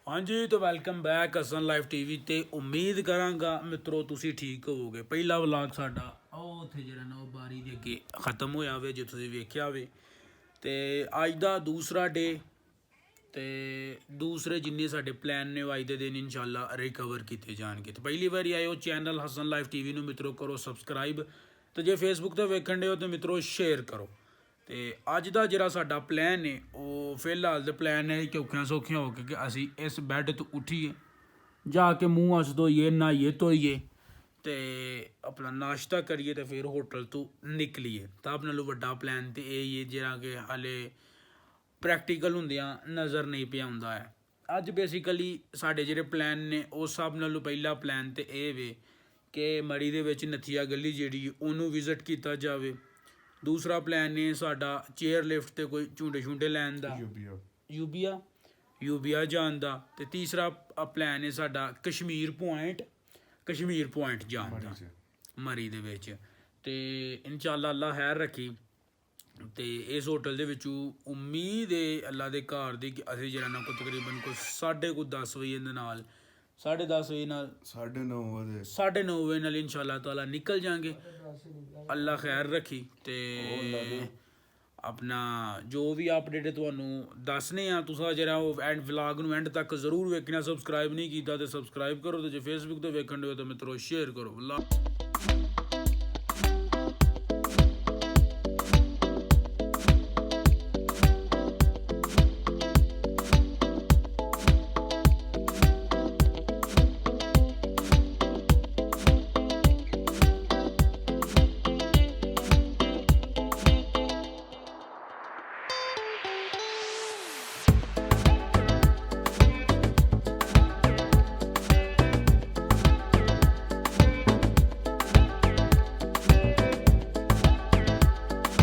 हाँ जी, तो welcome back Hasan live TV ते उम्मीद करांगा मित्रों तुसी ठीक होवोगे। पहला व्लॉग साडा ਉਹ ਉੱਥੇ ਜਿਹੜਾ ਨਾ ਉਹ ਬਾਰੀ ਦੇ ਅੱਗੇ ਖਤਮ ਹੋਇਆ ਵੇ ਜੇ ਤੁਸੀਂ ਵੇਖਿਆ ਵੇ। ਤੇ ਅੱਜ ਦਾ ਦੂਸਰਾ ਡੇ ਤੇ ਦੂਸਰੇ ਜਿੰਨੇ ਸਾਡੇ ਪਲਾਨ ਨੇ ਅੱਜ ਦੇ ਦਿਨ ਇਨਸ਼ਾਅੱਲਾ ਰਿਕਵਰ ਕੀਤੇ ਜਾਣਗੇ। ਤੇ ਪਹਿਲੀ ਵਾਰੀ ਆਏ ਹੋ ਚੈਨਲ ਹਸਨ ਲਾਈਵ ਟੀਵੀ ਨੂੰ ਮਿੱਤਰੋ ਕਰੋ ਸਬਸਕ੍ਰਾਈਬ ਤੇ ਜੇ ਫੇਸਬੁੱਕ ਤੇ ਵੇਖਣ ਦੇ ਹੋ ਤੇ ਮਿੱਤਰੋ ਸ਼ੇਅਰ ਕਰੋ। ਤੇ ਅੱਜ ਦਾ ਜਿਹੜਾ ਸਾਡਾ ਪਲਾਨ ਹੈ ਉਹ ਫਿਲਹਾਲ ਦੇ ਪਲਾਨ ਹੈ ਕਿ ਔਖਿਆਂ ਸੌਖਿਆਂ ਹੋ ਕੇ ਅਸੀਂ ਇਸ ਬੈੱਡ ਤੋਂ ਉੱਠੀਏ, ਜਾ ਕੇ ਮੂੰਹ ਹੱਥ ਧੋਈਏ, ਨਹਾਈਏ ਧੋਈਏ ਤੇ ਆਪਣਾ ਨਾਸ਼ਤਾ ਕਰੀਏ ਤੇ ਫਿਰ ਹੋਟਲ ਤੋਂ ਨਿਕਲੀਏ। ਤਾਂ ਆਪਣੇ ਨਾਲੋਂ ਵੱਡਾ ਪਲਾਨ ਤੇ ਇਹ ਹੀ ਹੈ ਜਿਹੜਾ ਕਿ ਹਾਲੇ ਪ੍ਰੈਕਟੀਕਲ ਹੁੰਦਿਆਂ ਨਜ਼ਰ ਨਹੀਂ ਪਿਆ ਆਉਂਦਾ ਹੈ। ਅੱਜ ਬੇਸਿਕਲੀ ਸਾਡੇ ਜਿਹੜੇ ਪਲਾਨ ਨੇ ਉਹ ਸਭ ਨਾਲੋਂ ਪਹਿਲਾ ਪਲਾਨ ਤੇ ਇਹ ਵੇ ਕਿ ਮੜੀ ਦੇ ਵਿੱਚ ਨਥੀਆ ਗਲੀ ਜਿਹੜੀ ਉਹਨੂੰ ਵਿਜ਼ਿਟ ਕੀਤਾ ਜਾਵੇ। ਦੂਸਰਾ ਪਲਾਨ ਨੇ ਸਾਡਾ ਚੇਅਰ ਲਿਫਟ ਤੇ ਕੋਈ ਝੂੰਡੇ ਛੁੰਡੇ ਲੈਣ ਦਾ, ਯੂਬੀਆ ਜਾਣ ਦਾ। ਤੇ ਤੀਸਰਾ ਪਲਾਨ ਹੈ ਸਾਡਾ ਕਸ਼ਮੀਰ ਪੁਆਇੰਟ ਜਾਣ ਦਾ ਮਰੀ ਦੇ ਵਿੱਚ। ਤੇ ਇਨਸ਼ਾਅੱਲਾ ਅੱਲਾ ਖੈਰ ਰੱਖੀ ਤੇ ਇਸ ਹੋਟਲ ਦੇ ਵਿੱਚੋਂ ਉਮੀਦ ਹੈ ਅੱਲਾ ਦੇ ਘਰ ਦੀ ਕਿ ਅਸੀਂ ਜਿਹੜਾ ਨਾ ਕੋਈ ਤਕਰੀਬਨ ਕੋਈ 10:30 ਵਜੇ ਦੇ ਨਾਲ 10:30 ਵਜੇ ਨਾਲ 9:30 ਵਜੇ ਨਾਲ ਇਨਸ਼ਾਅੱਲਾ ਤਾਲਾ ਨਿਕਲ ਜਾਵਾਂਗੇ। ਅੱਲਾ ਖੈਰ ਰੱਖੀ ਤੇ ਆਪਣਾ ਜੋ ਵੀ ਅਪਡੇਟ ਤੁਹਾਨੂੰ ਦੱਸਨੇ ਆ ਤੁਸੀਂ ਜਿਹੜਾ ਉਹ ਐਂਡ ਵਲੌਗ ਨੂੰ ਐਂਡ ਤੱਕ ਜ਼ਰੂਰ ਵੇਖਣਾ। ਸਬਸਕ੍ਰਾਈਬ ਨਹੀਂ ਕੀਤਾ ਤੇ ਸਬਸਕ੍ਰਾਈਬ ਕਰੋ ਤੇ ਜੇ ਫੇਸਬੁੱਕ ਤੇ ਵੇਖਣ ਦੇ ਹੋ ਤਾਂ ਮਿੱਤਰੋ ਸ਼ੇਅਰ ਕਰੋ।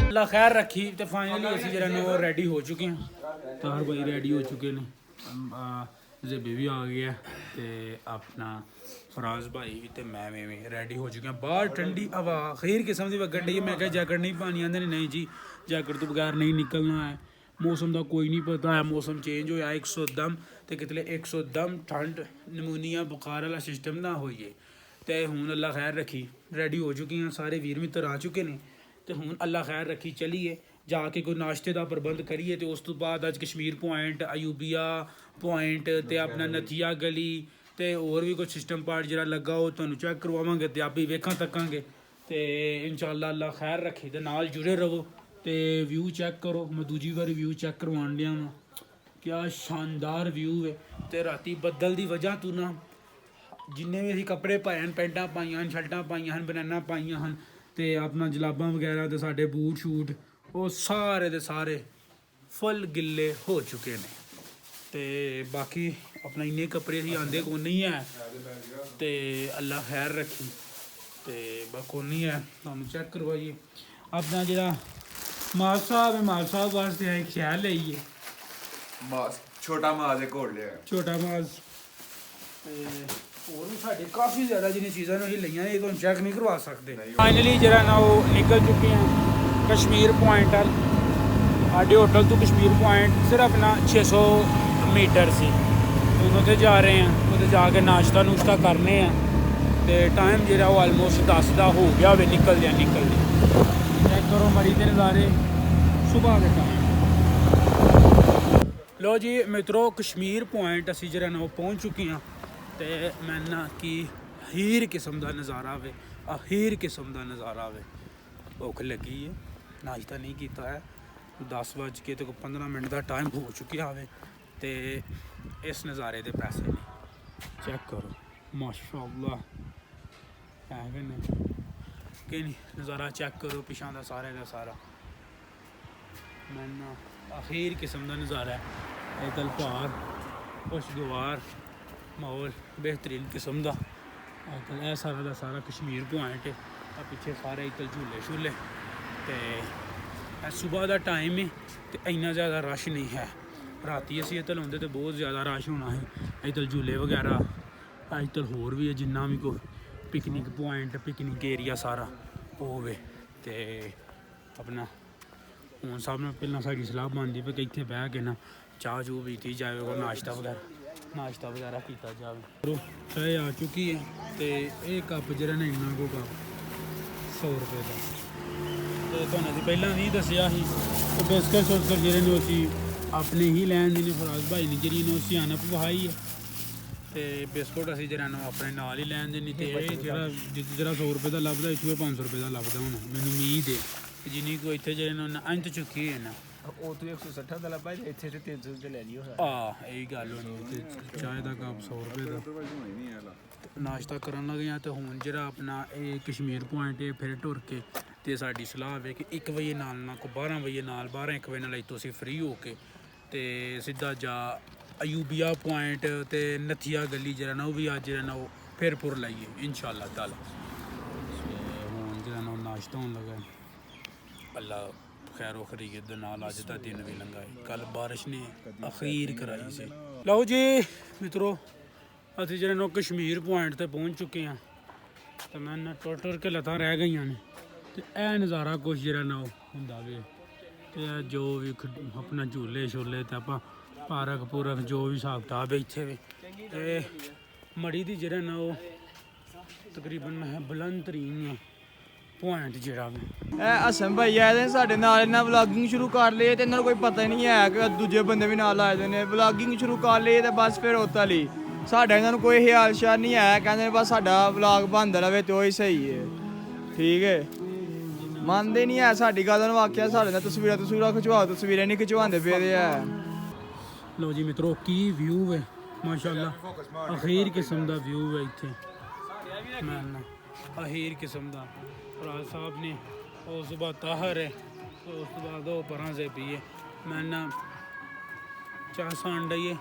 ਅੱਲਾ ਖੈਰ ਰੱਖੀ ਤੇ ਫਾਈਨਲੀ ਅਸੀਂ ਜਿਹੜਾ ਨਾ ਉਹ ਰੈਡੀ ਹੋ ਚੁੱਕੇ ਹਾਂ। ਤਾਰ ਭਾਈ ਰੈਡੀ ਹੋ ਚੁੱਕੇ ਨੇ, ਜ਼ੇਬੀ ਵੀ ਆ ਗਿਆ ਤੇ ਆਪਣਾ ਫਰਾਜ਼ ਭਾਈ ਵੀ ਤੇ ਮੈਂ ਵੀ ਰੈਡੀ ਹੋ ਚੁੱਕੇ ਹਾਂ। ਬਾਹਰ ਠੰਡੀ ਹਵਾ ਖੀਰ ਕਿਸਮ ਦੀ ਵਗਣ ਡਈ। ਮੈਂ ਕਿਹਾ ਜੈਕਟ ਨਹੀਂ ਪਾਣੀ, ਆਂਦੇ ਨੇ ਨਹੀਂ ਜੀ ਜੈਕਟ ਤੋਂ ਬਗੈਰ ਨਹੀਂ ਨਿਕਲਣਾ ਹੈ। ਮੌਸਮ ਦਾ ਕੋਈ ਨਹੀਂ ਪਤਾ ਹੈ, ਮੌਸਮ ਚੇਂਜ ਹੋਇਆ ਇੱਕਦਮ ਤੇ ਕਿਤਲੇ ਇੱਕਦਮ ਠੰਡ ਨਮੂਨੀਆ ਬੁਖਾਰ ਵਾਲਾ ਸਿਸਟਮ ਨਾ ਹੋਈਏ। ਤੇ ਹੁਣ ਅੱਲਾ ਖੈਰ ਰੱਖੀ ਰੈਡੀ ਹੋ ਚੁੱਕੇ ਹਾਂ, ਸਾਰੇ ਵੀਰ ਮਿੱਤਰ ਆ ਚੁੱਕੇ ਨੇ ਤੇ ਹੁਣ ਅੱਲਾ ਖੈਰ ਰੱਖੀ ਚਲੀਏ ਜਾ ਕੇ ਕੋਈ ਨਾਸ਼ਤੇ ਦਾ ਪ੍ਰਬੰਧ ਕਰੀਏ। ਤੇ ਉਸ ਤੋਂ ਬਾਅਦ ਅੱਜ ਕਸ਼ਮੀਰ ਪੁਆਇੰਟ, ਅਯੂਬੀਆ ਪੁਆਇੰਟ ਤੇ ਆਪਣਾ ਨਥੀਆ ਗਲੀ ਤੇ ਹੋਰ ਵੀ ਕੁਝ ਸਿਸਟਮ ਪਾਰਟ ਜਿਹੜਾ ਲੱਗਾ ਉਹ ਤੁਹਾਨੂੰ ਚੈੱਕ ਕਰਵਾਵਾਂਗੇ ਤੇ ਆਪ ਵੀ ਵੇਖਾਂ ਤੱਕਾਂਗੇ। ਤੇ ਇਨਸ਼ਾਅੱਲਾ ਅੱਲਾ ਖੈਰ ਰੱਖੇ ਤੇ ਨਾਲ ਜੁੜੇ ਰਹੋ ਤੇ ਵਿਊ ਚੈੱਕ ਕਰੋ। ਮੈਂ ਦੂਜੀ ਵਾਰੀ ਵਿਊ ਚੈੱਕ ਕਰਵਾਉਣ ਡਿਆ ਵਾਂ, ਕਿਆ ਸ਼ਾਨਦਾਰ ਵਿਊ ਹੈ। ਤੇ ਰਾਤੀ ਬੱਦਲ ਦੀ ਵਜ੍ਹਾ ਤੋਂ ਨਾ ਜਿੰਨੇ ਵੀ ਅਸੀਂ ਕੱਪੜੇ ਪਾਏ ਹਨ, ਪੈਂਟਾਂ ਪਾਈਆਂ ਹਨ, ਸ਼ਰਟਾਂ ਪਾਈਆਂ ਹਨ, ਬਨਾਨਾ ਪਾਈਆਂ ਹਨ ਤੇ ਆਪਣਾ ਜਲਾਬਾਂ ਵਗੈਰਾ ਤੇ ਸਾਡੇ ਬੂਟ ਸ਼ੂਟ ਉਹ ਸਾਰੇ ਦੇ ਸਾਰੇ ਫੁੱਲ ਗਿੱਲੇ ਹੋ ਚੁੱਕੇ ਨੇ। ਤੇ ਬਾਕੀ ਆਪਣਾ ਇੰਨੇ ਕੱਪੜੇ ਅਸੀਂ ਆਂਦੇ ਕੋ ਨਹੀਂ ਹੈ ਤੇ ਅੱਲਾ ਖੈਰ ਰੱਖੀ ਤੇ ਬਾਕੋ ਨਹੀਂ ਹੈ। ਤੁਹਾਨੂੰ ਚੈੱਕ ਕਰਵਾਈਏ ਆਪਣਾ ਜਿਹੜਾ ਮਾਲ ਸਾਹਿਬ ਵਾਸਤੇ ਇੱਕ ਖਿਆਲ ਲਈਏ ਛੋਟਾ ਮਾਜ਼ ਘੋਲ ਲਿਆ, ਛੋਟਾ ਮਾਜ਼ ਤੇ ਹੋਰ ਵੀ ਸਾਡੇ ਕਾਫੀ ਜ਼ਿਆਦਾ ਜਿਹੜੀਆਂ ਚੀਜ਼ਾਂ ਨੇ ਅਸੀਂ ਲਈਆਂ ਇਹ ਤੁਹਾਨੂੰ ਚੈੱਕ ਨਹੀਂ ਕਰਵਾ ਸਕਦੇ। ਫਾਈਨਲੀ ਜਿਹੜਾ ਨਾ ਉਹ ਨਿਕਲ ਚੁੱਕੇ ਹਾਂ ਕਸ਼ਮੀਰ ਪੁਆਇੰਟ ਵੱਲ। ਸਾਡੇ ਹੋਟਲ ਤੋਂ ਕਸ਼ਮੀਰ ਪੁਆਇੰਟ ਸਿਰਫ ਨਾ 600 ਮੀਟਰ ਸੀ। ਹੁਣ ਉੱਥੇ ਜਾ ਰਹੇ ਹਾਂ, ਉੱਥੇ ਜਾ ਕੇ ਨਾਸ਼ਤਾ ਨੂਸ਼ਤਾ ਕਰਨੇ ਆ ਤੇ ਟਾਈਮ ਜਿਹੜਾ ਉਹ ਆਲਮੋਸਟ 10 ਦਾ ਹੋ ਗਿਆ ਹੋਵੇ ਨਿਕਲਦਿਆਂ। ਚੈੱਕ ਕਰੋ ਮਰੀ ਦੇ ਨਜ਼ਾਰੇ ਸੁਬਾਹ ਦੇ ਟਾਈਮ। ਲੋ ਜੀ ਮਿੱਤਰੋ ਕਸ਼ਮੀਰ ਪੁਆਇੰਟ ਅਸੀਂ ਜਿਹੜਾ ਨਾ ਉਹ ਪਹੁੰਚ ਚੁੱਕੇ ਹਾਂ ਤੇ ਮੈਂ ਨਾ ਕਿ ਅਖੀਰ ਕਿਸਮ ਦਾ ਨਜ਼ਾਰਾ ਵੇ, ਅਖੀਰ ਕਿਸਮ ਦਾ ਨਜ਼ਾਰਾ ਵੇ। ਭੁੱਖ ਲੱਗੀ ਹੈ, ਨਾਸ਼ਤਾ ਨਹੀਂ ਕੀਤਾ ਹੈ, 10 ਵੱਜ ਕੇ ਤੇ 15 ਮਿੰਟ ਦਾ ਟਾਈਮ ਹੋ ਚੁੱਕਿਆ ਹੋਵੇ ਤੇ ਇਸ ਨਜ਼ਾਰੇ ਦੇ ਪੈਸੇ ਨੇ। ਚੈੱਕ ਕਰੋ ਮਾਸ਼ਾਅੱਲਾ ਹੈ ਕਿ ਨਹੀਂ ਨਜ਼ਾਰਾ ਚੈੱਕ ਕਰੋ ਪਿਛਾਂ ਦਾ ਸਾਰਾ ਦਾ ਸਾਰਾ। ਮੈਂ ਨਾ ਅਖੀਰ ਕਿਸਮ ਦਾ ਨਜ਼ਾਰਾ ਹੈ। ਇਹ ਤਲਪਾਰ ਖੁਸ਼ਗਵਾਰ ਮਾਹੌਲ बेहतरीन किस्म का। ਇਹ ਸਾਰਾ ਦਾ ਸਾਰਾ ਕਸ਼ਮੀਰ ਪੁਆਇੰਟ ਹੈ। ਆ ਪਿੱਛੇ ਸਾਰੇ ਇੱਥੇ ਝੂਲੇ ਛੂਲੇ ਤੇ ਇਹ ਸੁਬਾਹ ਦਾ ਟਾਈਮ ਹੈ ਤੇ ਇੰਨਾ ਜ਼ਿਆਦਾ ਰਸ਼ ਨਹੀਂ ਹੈ। ਰਾਤੀ ਅਸੀਂ ਇੱਥੇ ਲਾਉਂਦੇ ਤੇ ਬਹੁਤ ਜ਼ਿਆਦਾ ਰਸ਼ ਹੋਣਾ ਹੈ। ਇੱਥੇ ਝੂਲੇ ਵਗੈਰਾ ਇੱਥੇ ਹੋਰ ਵੀ ਹੈ ਜਿੰਨਾ ਵੀ ਕੋਈ ਪਿਕਨਿਕ ਪੁਆਇੰਟ ਪਿਕਨਿਕ ਏਰੀਆ ਸਾਰਾ ਹੋਵੇ ਤੇ ਆਪਣਾ ਹੁਣ ਸਭ ਨਾਲ ਪਹਿਲਾਂ ਸਾਡੀ ਸਲਾਹ ਬਣਦੀ ਪਈ ਕਿ ਇੱਥੇ ਬਹਿ ਕੇ ਨਾ ਚਾਹ ਚੂਹ ਪੀਤੀ ਜਾਵੇ, ਕੋਈ ਨਾਸ਼ਤਾ ਵਗੈਰਾ ਨਾਸ਼ਤਾ ਵਗੈਰਾ ਕੀਤਾ ਜਾਵੇ। ਚਾਹ ਆ ਚੁੱਕੀ ਹੈ ਤੇ ਇਹ ਕੱਪ ਜਿਹੜਾ ਨਾ ਇੰਨਾ ਕੋ ਕੱਪ 100 ਰੁਪਏ ਦਾ। ਤੇ ਤੁਹਾਨੂੰ ਅਸੀਂ ਪਹਿਲਾਂ ਵੀ ਦੱਸਿਆ ਸੀ ਕਿ ਬਿਸਕਟ ਜਿਹੜੇ ਨੂੰ ਅਸੀਂ ਆਪਣੇ ਹੀ ਲੈਣ ਦੇ ਨੇ। ਫਰਾਜ਼ ਭਾਈ ਨੇ ਜਿਹੜੀ ਨੂੰ ਅਸੀਂ ਅਨਪ ਵਹਾਈ ਹੈ ਤੇ ਬਿਸਕੁਟ ਅਸੀਂ ਜਿਹੜਾ ਨੂੰ ਆਪਣੇ ਨਾਲ ਹੀ ਲੈਣ ਦੇ ਨਹੀਂ। ਤੇ ਇਹ ਜਿਹੜਾ 100 ਰੁਪਏ ਦਾ ਲੱਭਦਾ ਇੱਥੇ 500 ਰੁਪਏ ਦਾ ਲੱਭਦਾ ਹੁਣ ਮੈਨੂੰ ਉਮੀਦ ਹੈ ਜਿੰਨੀ ਕੋਈ ਇੱਥੇ ਜਿਹੜੇ ਨੂੰ ਅੰਤ ਚੁੱਕੀ ਹੈ ਨਾ ਉਹ ਤੋਂ 160 ਦਾ ਲੱਭਾ ਇੱਥੇ ਤੇ 300 ਤੇ ਲੈ ਲਿਓ। ਇਹ ਗੱਲ ਹੋਣੀ ਤੇ ਚਾਹ ਦਾ ਕੱਪ 100 ਰੁਪਏ ਦਾ। ਨਾਸ਼ਤਾ ਕਰਨ ਲੱਗੇ ਆ ਤੇ ਹੁਣ ਜਿਹੜਾ ਆਪਣਾ ਇਹ ਕਸ਼ਮੀਰ ਪੁਆਇੰਟ ਹੈ ਫਿਰ ਟੁਰ ਕੇ ਤੇ ਸਾਡੀ ਸਲਾਹ ਹੈ ਕਿ 1 ਵਜੇ ਨਾਲ ਕੋ 12 ਵਜੇ ਨਾਲ 12-1 ਵਜੇ ਨਾਲ ਇੱਥੋਂ ਅਸੀਂ ਫ੍ਰੀ ਹੋ ਕੇ ਤੇ ਸਿੱਧਾ ਜਾ ਅਯੂਬੀਆ ਪੁਆਇੰਟ ਤੇ ਨਥੀਆ ਗਲੀ ਜਿਹੜਾ ਨਾ ਉਹ ਵੀ ਅੱਜ ਜਿਹੜਾ ਨਾ ਉਹ ਫਿਰ ਪੁਰ ਲਾਈਏ ਇਨਸ਼ਾਅੱਲਾ ਤਾਲਾ। ਹੁਣ ਜਿਹੜਾ ਨਾ ਨਾਸ਼ਤਾ ਹੋਣ ਲੱਗਾ ਅੱਲਾ ਖੈਰੋ ਖਰੀਦ ਦੇ ਨਾਲ ਅੱਜ ਦਾ ਦਿਨ ਵੀ ਲੰਘਾ ਹੈ। ਕੱਲ ਬਾਰਿਸ਼ ਨੇ ਅਖੀਰ ਕਰਾਈ ਸੀ। ਲਓ ਜੀ ਮਿੱਤਰੋ ਅਸੀਂ ਜਿਹੜੇ ਨੂੰ ਕਸ਼ਮੀਰ ਪੁਆਇੰਟ ਤੇ ਪਹੁੰਚ ਚੁੱਕੇ ਹਾਂ ਤੇ ਮੈਂ ਨਾ ਟੁਰ ਕੇ ਲੱਤਾਂ ਰਹਿ ਗਈਆਂ ਨੇ ਤੇ ਇਹ ਨਜ਼ਾਰਾ ਕੁਛ ਜਿਹੜਾ ਨਾ ਉਹ ਹੁੰਦਾ ਵੇ ਤੇ ਜੋ ਵੀ ਆਪਣਾ ਝੂਲੇ ਛੋਲੇ ਤੇ ਆਪਾਂ ਪਾਰਕ ਪੂਰਕ ਜੋ ਵੀ ਹਿਸਾਬ ਕਿਤਾਬ ਇੱਥੇ ਵੀ ਤੇ ਮੜੀ ਦੀ ਜਿਹੜਾ ਨਾ ਉਹ ਤਕਰੀਬਨ ਮੈਂ ਬੁਲੰਦ ਤਰੀਨ ਪੁਆਇੰਟ ਜਿਹੜਾ ਵੀ ਇਹ ਹਸਨ ਭਾਈ ਆਏ ਨੇ ਸਾਡੇ ਨਾਲ, ਇਹਨਾਂ ਵਲੌਗਿੰਗ ਸ਼ੁਰੂ ਕਰ ਲਈ ਤੇ ਇਹਨਾਂ ਨੂੰ ਕੋਈ ਪਤਾ ਨਹੀਂ ਹੈ ਕਿ ਦੂਜੇ ਬੰਦੇ ਵੀ ਨਾਲ ਆਏ ਨੇ। ਵਲੌਗਿੰਗ ਸ਼ੁਰੂ ਕਰ ਲਈ ਤੇ ਬਸ ਫਿਰ ਉਤਾਂ ਲਈ ਸਾਡਾ ਇਹਨਾਂ ਨੂੰ ਕੋਈ ਖਿਆਲ ਸ਼ਿਆਲ ਨਹੀਂ ਹੈ। ਕਹਿੰਦੇ ਬਸ ਸਾਡਾ ਵਲੌਗ ਬਣਦਾ ਰਹੇ ਤੇ ਉਹੀ ਸਹੀ ਹੈ। ਠੀਕ ਹੈ, ਮੰਨਦੇ ਨਹੀਂ ਹੈ ਸਾਡੀ ਗੱਲ ਨੂੰ। ਆਖਿਆ ਸਾਡੇ ਨਾਲ ਤਸਵੀਰਾਂ ਖਿਚਵਾਓ, ਤਸਵੀਰਾਂ ਨਹੀਂ ਖਿਚਵਾਉਂਦੇ ਪਏ ਆ। ਲਓ ਜੀ ਮਿੱਤਰੋ ਕੀ ਵਿਊ ਹੈ ਮਾਸ਼ਾਅੱਲਾ। ਅਖੀਰ ਕਿਸਮ ਦਾ ਵਿਊ ਹੈ ਇੱਥੇ ਮੈਂ ਅਖੀਰ ਕਿਸਮ ਦਾ। ਫਰਾਜ਼ ਸਾਹਿਬ ਨੇ ਉਸ ਤੋਂ ਬਾਅਦ ਤਾਹਰ ਹੈ ਉਸ ਤੋਂ ਬਾਅਦ ਉਹ ਪਰਾਂ ਸੇ ਪੀਏ ਮੈਂ ਨਾ ਚਾਹ ਸਾਣ ਡਈਏ।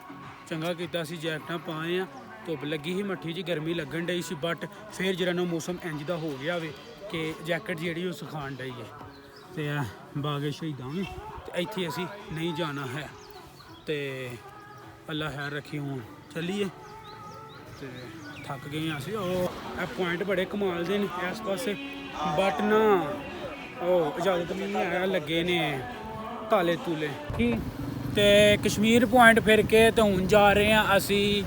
ਚੰਗਾ ਕੀਤਾ ਸੀ ਜੈਕਟਾਂ ਪਾਏ ਆ, ਧੁੱਪ ਲੱਗੀ ਸੀ ਮੱਠੀ ਜੀ, ਗਰਮੀ ਲੱਗਣ ਡਈ ਸੀ ਬਟ ਫਿਰ ਜਿਹੜਾ ਨਾ ਮੌਸਮ ਇੰਜ ਦਾ ਹੋ ਗਿਆ ਵੇ ਕਿ ਜੈਕਟ ਜਿਹੜੀ ਉਹ ਸੁਖਾਣ ਡਈ ਹੈ। ਤੇ ਬਾਗੇ ਸ਼ਹੀਦਾਂ ਵੀ ਤੇ ਇੱਥੇ ਅਸੀਂ ਨਹੀਂ ਜਾਣਾ ਹੈ ਤੇ ਅੱਲਾ ਖੈਰ ਰੱਖੀ। ਹੁਣ ਚੱਲੀਏ ਤੇ ਥੱਕ ਗਏ ਹਾਂ ਅਸੀਂ। ਉਹ ਇਹ ਪੁਆਇੰਟ ਬੜੇ ਕਮਾਲ ਦੇ ਨੇ ਇਸ ਪਾਸੇ ਬਟ ਨਾ ਉਹ ਇਜਾਜ਼ਤ ਨਹੀਂ ਆਇਆ, ਲੱਗੇ ਨੇ ਤਾਲੇ ਤੂਲੇ ਕੀ। ਤੇ ਕਸ਼ਮੀਰ ਪੁਆਇੰਟ ਫਿਰ ਕੇ ਤੇ ਹੁਣ ਜਾ ਰਹੇ ਹਾਂ ਅਸੀਂ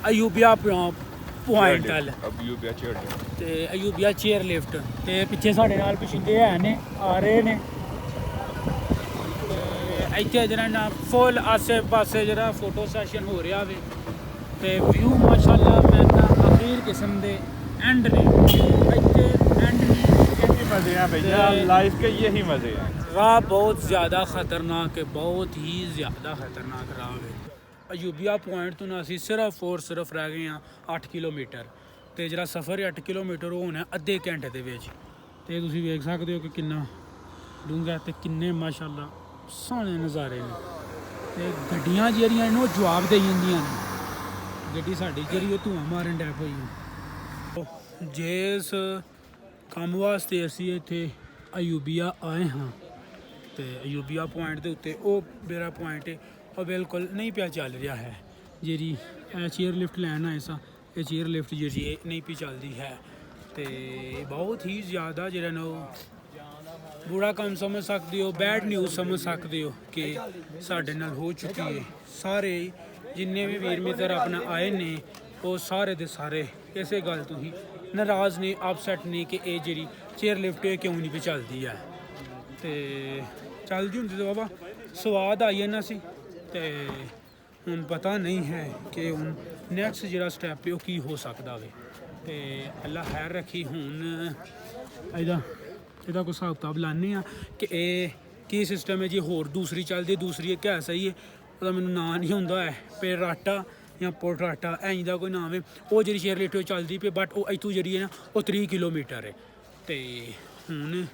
ਅਯੂਬੀਆ ਪੁਆਇੰਟ ਵੱਲ ਤੇ ਅਯੂਬੀਆ ਚੇਅਰ ਲਿਫਟ ਤੇ ਪਿੱਛੇ ਸਾਡੇ ਨਾਲ ਪਛਿੰਦੇ ਹੈ ਨੇ ਆ ਰਹੇ ਨੇ। ਇੱਥੇ ਜਿਹੜਾ ਨਾ ਫੁੱਲ ਆਸੇ ਪਾਸੇ ਜਿਹੜਾ ਫੋਟੋ ਸੈਸ਼ਨ ਹੋ ਰਿਹਾ ਵੇ ਤੇ ਵਿਊ ਮਾਸ਼ਾਅੱਲਾ ਮੈਂ ਤਾਂ ਅਖੀਰ ਕਿਸਮ ਦੇ एंड ने ਇੱਥੇ एंड नहीं मजे हैं भैया, लाइफ के यही मजे हैं। राह बहुत ज़्यादा ख़तरनाक है, बहुत ही ज़्यादा ख़तरनाक राह है। अयूबिया पॉइंट तो ना असी सिर्फ और सिर्फ रह गए हैं 8 किलोमीटर ਤੇ ਜਿਹੜਾ ਸਫ਼ਰ ਹੈ 8 ਕਿਲੋਮੀਟਰ ਉਹ ਹੋਣਾ ਅੱਧੇ ਘੰਟੇ ਦੇ ਵਿੱਚ। ਤੇ ਤੁਸੀਂ ਵੇਖ ਸਕਦੇ ਹੋ ਕਿ ਕਿੰਨਾ ਡੂੰਘਾ ਤੇ ਕਿੰਨੇ ਮਾਸ਼ਾਅੱਲਾ ਸੋਹਣੇ ਨਜ਼ਾਰੇ ਨੇ। ਤੇ ਗੱਡੀਆਂ ਜਿਹੜੀਆਂ ਇਹਨੂੰ ਜਵਾਬ ਦੇ ਜਾਂਦੀਆਂ ਨੇ। ਗੱਡੀ ਸਾਡੀ ਜਿਹੜੀ ਉਹ ਧੂਆਂ ਮਾਰਨ ਡੈ ਪਈ ਹੈ। ਜਿਸ ਕੰਮ ਵਾਸਤੇ ਅਸੀਂ ਇੱਥੇ ਅਯੂਬੀਆ ਆਏ ਹਾਂ ਤੇ ਅਯੂਬੀਆ ਪੁਆਇੰਟ ਦੇ ਉੱਤੇ ਉਹ ਮੇਰਾ ਪੁਆਇੰਟ ਹੈ ਉਹ ਬਿਲਕੁਲ ਨਹੀਂ ਪਿਆ ਚੱਲ ਰਿਹਾ ਹੈ। ਜਿਹੜੀ ਚੇਅਰ ਲਿਫਟ ਲੈਣ ਆਏ ਸਾਂ ਇਹ ਚੇਅਰ ਲਿਫਟ ਜਿਹੜੀ ਇਹ ਨਹੀਂ ਪਈ ਚੱਲਦੀ ਹੈ ਤੇ ਬਹੁਤ ਹੀ ਜ਼ਿਆਦਾ ਜਿਹੜਾ ਨਾ ਉਹ ਬੁਰਾ ਕੰਮ ਸਮਝ ਸਕਦੇ ਹੋ, ਬੈਡ ਨਿਊਜ਼ ਸਮਝ ਸਕਦੇ ਹੋ ਕਿ ਸਾਡੇ ਨਾਲ ਹੋ ਚੁੱਕੀ ਹੈ। ਸਾਰੇ ਜਿੰਨੇ ਵੀ ਵੀਰ ਮਿੱਤਰ ਆਪਣਾ ਆਏ ਨੇ ਉਹ ਸਾਰੇ ਦੇ ਸਾਰੇ ਇਸੇ ਗੱਲ ਤੋਂ ਹੀ ਨਾਰਾਜ਼ ਨੇ, ਅਪਸੈਟ ਨੇ ਕਿ ਇਹ ਜਿਹੜੀ ਚੇਅਰ ਲਿਫਟ ਹੈ ਕਿਉਂ ਨਹੀਂ ਪਈ ਚੱਲਦੀ ਹੈ। ਤੇ ਚੱਲਦੀ ਹੁੰਦੀ ਤਾਂ ਬਾਬਾ ਸਵਾਦ ਆਈ ਨਾ ਸੀ ਤੇ ਹੁਣ ਪਤਾ ਨਹੀਂ ਹੈ ਕਿ ਹੁਣ ਨੈਕਸਟ ਜਿਹੜਾ ਸਟੈਪ ਹੈ ਉਹ ਕੀ ਹੋ ਸਕਦਾ ਵੇ। ਤੇ ਅੱਲਾ ਖੈਰ ਰੱਖੀ। ਹੁਣ ਇਹਦਾ ਕੋਈ ਹਿਸਾਬ ਕਿਤਾਬ ਲਾਉਂਦੇ ਆ ਕਿ ਇਹ ਕੀ ਸਿਸਟਮ ਹੈ ਜੀ। ਹੋਰ ਦੂਸਰੀ ਚੱਲਦੀ, ਦੂਸਰੀ ਕਿਆ ਸਹੀ ਹੈ ਉਹਦਾ ਮੈਨੂੰ ਨਾਂ ਨਹੀਂ ਹੁੰਦਾ ਹੈ, ਪੇਰਾਟਾ ਜਾਂ ਪੋਟਰਾਟਾ ਐਂ ਦਾ ਕੋਈ ਨਾਮ ਹੈ। ਉਹ ਜਿਹੜੀ ਚੇਅਰ ਲਿਫਟ ਚੱਲਦੀ ਪਈ ਬਟ ਉਹ ਇੱਥੋਂ ਜਿਹੜੀ ਹੈ ਨਾ ਉਹ 3 ਕਿਲੋਮੀਟਰ ਹੈ। ਤੇ ਹੁਣ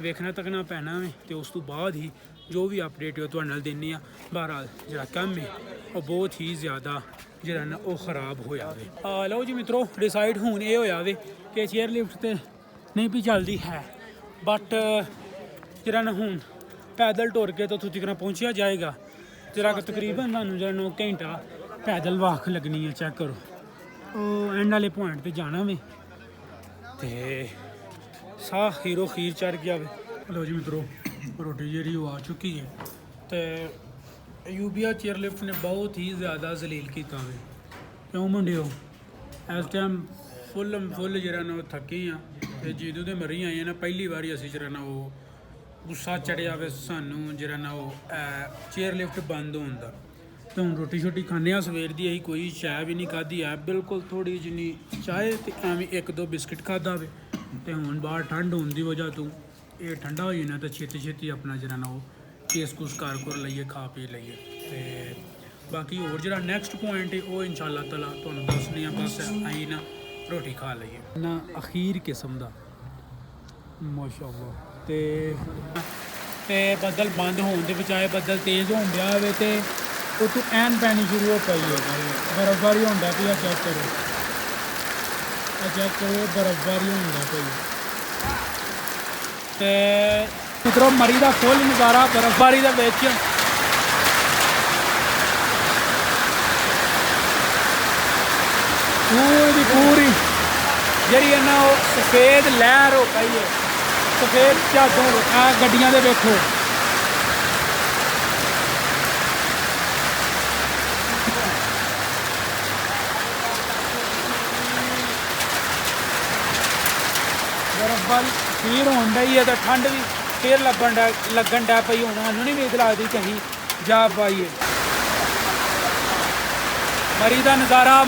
ਵੇਖਣਾ ਤੱਕਣਾ ਪੈਣਾ ਵੇ ਤੇ ਉਸ ਤੋਂ ਬਾਅਦ ਹੀ ਜੋ ਵੀ ਅਪਡੇਟ ਹੈ ਤੁਹਾਡੇ ਨਾਲ ਦਿੰਦੇ ਆ। ਬਹਰਾਲ ਜਿਹੜਾ ਕੰਮ ਹੈ ਉਹ ਬਹੁਤ ਹੀ ਜ਼ਿਆਦਾ ਜਿਹੜਾ ਨਾ ਉਹ ਖਰਾਬ ਹੋਇਆ ਵੇ। ਲਓ ਜੀ ਮਿੱਤਰੋ ਡਿਸਾਈਡ ਹੁਣ ਇਹ ਹੋਇਆ ਵੇ ਕਿ ਚੇਅਰ ਲਿਫਟ ਤੇ ਨਹੀਂ ਵੀ ਚੱਲਦੀ ਹੈ ਬਟ ਜਿਹੜਾ ਨਾ ਹੁਣ ਪੈਦਲ ਟੁਰ ਕੇ ਤਾਂ ਉੱਥੋਂ ਤੱਕ ਪਹੁੰਚਿਆ ਜਾਏਗਾ। ਜਿਹੜਾ ਕਿ ਤਕਰੀਬਨ ਸਾਨੂੰ ਜਿਹੜਾ ਨਾ ਘੰਟਾ ਪੈਦਲ ਵਾਕ ਲੱਗਣੀ ਹੈ। ਚੈੱਕ ਕਰੋ ਉਹ ਐਂਡ ਵਾਲੇ ਪੁਆਇੰਟ ਤੇ ਜਾਣਾ ਵੇ ਤੇ ਸਾਹ ਖੀਰੋ ਖੀਰ ਚੜ ਗਿਆ ਵੇ। ਲਓ ਜੀ ਮਿੱਤਰੋ ਰੋਟੀ ਜਿਹੜੀ ਉਹ ਆ ਚੁੱਕੀ ਹੈ ਤੇ ਅਯੂਬੀਆ ਚੇਅਰ ਲਿਫਟ ਨੇ ਬਹੁਤ ਹੀ ਜ਼ਿਆਦਾ ਜ਼ਲੀਲ ਕੀਤਾ ਵੇ। ਕਿਉਂ ਮੁੰਡਿਓ ਇਸ ਟਾਈਮ ਫੁੱਲ ਜਿਹੜਾ ਨਾ ਉਹ ਥੱਕੇ ਆ ਤੇ ਜਦੋਂ ਦੇ ਮਰੀ ਆਏ ਨਾ ਪਹਿਲੀ ਵਾਰੀ ਅਸੀਂ ਜਿਹੜਾ ਨਾ ਉਹ ਗੁੱਸਾ ਚੜਿਆ ਵੇ ਸਾਨੂੰ ਜਿਹੜਾ ਨਾ ਉਹ ਚੇਅਰ ਲਿਫਟ ਬੰਦ ਹੋਣ ਦਾ। ਤੇ ਹੁਣ ਰੋਟੀ ਛੋਟੀ ਖਾਂਦੇ ਆ ਸਵੇਰ ਦੀ ਅਸੀਂ ਕੋਈ ਚਾਹ ਵੀ ਨਹੀਂ ਖਾਧੀ ਆ ਬਿਲਕੁਲ ਥੋੜੀ ਜਿੰਨੀ ਚਾਹ ਤੇ ਐਵੇਂ 1-2 ਬਿਸਕਿਟ ਖਾਧਾ ਵੇ। ਤੇ ਹੁਣ ਬਾਹਰ ਠੰਡ ਹੋਣ ਦੀ ਵਜ੍ਹਾ ਤੋਂ ਇਹ ਠੰਡਾ ਹੋ ਜਾਣਾ ਤਾਂ ਛੇਤੀ ਆਪਣਾ ਜਿਹੜਾ ਨਾ ਉਹ ਕੇਸ ਕੁਸ ਕਰ ਲਈਏ ਖਾ ਪੀ ਲਈਏ। ਤੇ ਬਾਕੀ ਹੋਰ ਜਿਹੜਾ ਨੈਕਸਟ ਪੁਆਇੰਟ ਹੈ ਉਹ ਇਨਸ਼ਾਅੱਲਾ ਤਾਲਾ ਤੁਹਾਨੂੰ ਦੱਸਦੇ ਆ। ਬਸ ਅਸੀਂ ਨਾ ਰੋਟੀ ਖਾ ਲਈਏ ਨਾ ਅਖੀਰ ਕਿਸਮ ਦਾ ਮਾਸ਼ਾਅੱਲਾ। ਤੇ ਬੱਦਲ ਬੰਦ ਹੋਣ ਦੇ ਬਜਾਏ ਬੱਦਲ ਤੇਜ਼ ਹੋਣ ਡਿਆ ਹੋਵੇ ਤੇ ਉੱਥੋਂ ਐਨ ਪੈਣੀ ਸ਼ੁਰੂ ਹੋ ਪਈ ਹੈ। ਬਰਫ਼ਬਾਰੀ ਹੁੰਦਾ ਪਈ ਆ ਚੈੱਕ ਕਰੋ ਬਰਫ਼ਬਾਰੀ ਹੁੰਦਾ ਪਈ ਤੇ ਉਧਰੋਂ ਮਰੀ ਦਾ ਫੁੱਲ ਨਜ਼ਾਰਾ ਬਰਫ਼ਬਾਰੀ ਦੇ ਵਿੱਚ। ਪੂਰੀ ਜਿਹੜੀ ਹੈ ਨਾ ਉਹ ਸਫੇਦ ਲਹਿਰ ਹੋ ਪਈ ਹੈ ਸਫੇਦ ਚਾਦਰ ਆ ਗੱਡੀਆਂ ਦੇ ਵੇਖੋ। ਬਰਫ਼ਬਾਰੀ ਫੇਰ ਹੋਣ ਡਈ ਹੈ ਤੇ ਠੰਡ ਵੀ ਫੇਰ ਲੱਗਣ ਡੈ ਪਈ। ਹੁਣ ਸਾਨੂੰ ਨਹੀਂ ਵੇਖ ਲੱਗਦੀ ਕਿ ਅਸੀਂ ਜਾ ਪਾਈਏ। ਮਰੀ ਦਾ ਨਜ਼ਾਰਾ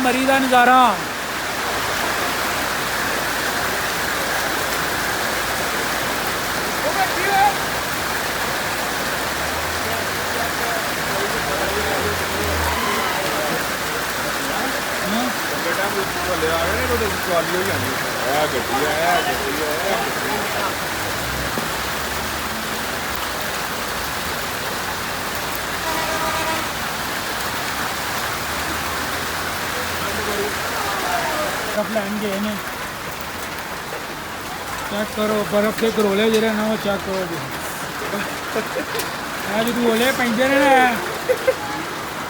बर्फ लैन गए ने चेक करो बर्फ के गरोले ਜਿਹੜੇ ਨਾ ਉਹ ਚੈੱਕ ਕਰੋ ਜੀ। ਇਹ ਜਦੋਂ ਗੋਲੇ ਪੈਂਦੇ ਨੇ ਨਾ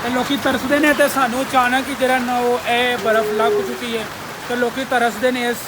ਤੇ ਲੋਕੀ ਤਰਸਦੇ ਨੇ ਤੇ ਸਾਨੂੰ ਅਚਾਨਕ ਹੀ ਜਿਹੜਾ ਨਾ ਉਹ ਇਹ ਬਰਫ਼ ਲੱਗ ਚੁੱਕੀ ਹੈ ਤੇ ਲੋਕੀ ਤਰਸਦੇ ਨੇ ਇਸ